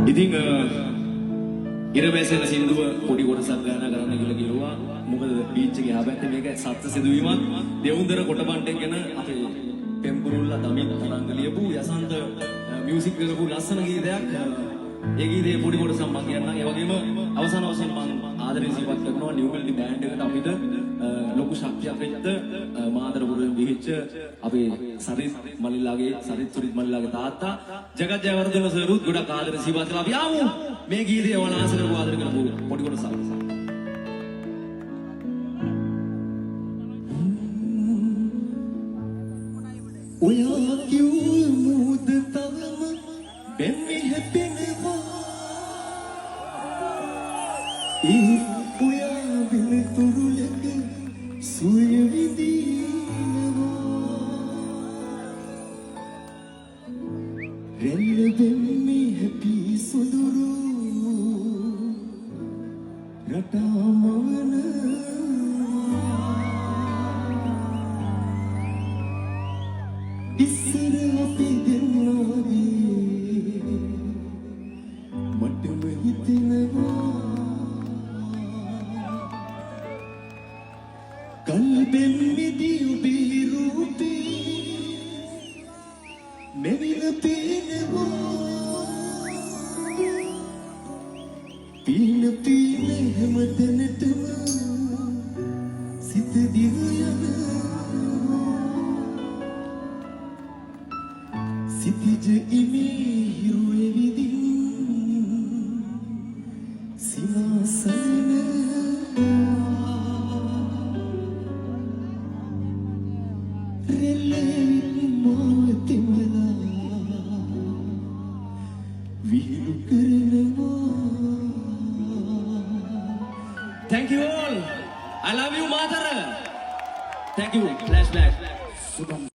ඉතින් ඉරවැසෙන සින්දුව පොඩි කොටසක් ගාන කරන්න කියලා කිව්වා. මොකද බීච් එකේ ආපැත්තේ මේක සත්‍ය සිදුවීමක්. දෙවුන්දර කොටබන්ටෙක් ගැන අපේ පෙම්පුරුල්ලා දමිත් තරංග ලියපු යසන්ත මියුසික් කරපු ලස්සන ගීතයක්. ඒ ගීතේ පොඩි කොටසක් මම කියන්නම්. ඒ වගේම අවසාන වශයෙන් මම ආදරයෙන් සිහිපත් කරනවා නිව් මෙලඩි බෑන්ඩ් එකට අපිට ලොකු ශක්තියක් වෙච්ච මාදරපුරෙන් විහිච්ච අපේ සරිත් මල්ලිලාගේ සරිත් සුරිත් මල්ලිලාගේ තාත්තා ජගත් ජයවර්ධන සරුත් ගොඩක් ආදරයෙන් සිහිපත් කරලා අපි ආමු මේ ගීතය වලාසන ආදර කරපු පොඩි කොටසක්. ඔයා කිව්ව මුද තවම බෙන්නේ හැපෙනවා ඔයා බින තුරුලක සුවය විඳිනවා රැල්ල බෙන්නේ හැපි සොඳුරු රටාමවන ඉස්සර අපි දෙන්නාගේ මටම හිතෙනවා කල්බෙන් මිදී ඔබේ රූපේ මෙවිල පේනවා පීන පීන හැමතැනටම සිත දිව යනවා සිතිජ ඉමේ හිරුවේ විදින් සිනාසන රෙල්ලෙවිත් මාවතිමලා විහිළු කරනවා. Thank you all. I love you, Madara. Thank you. Flashback.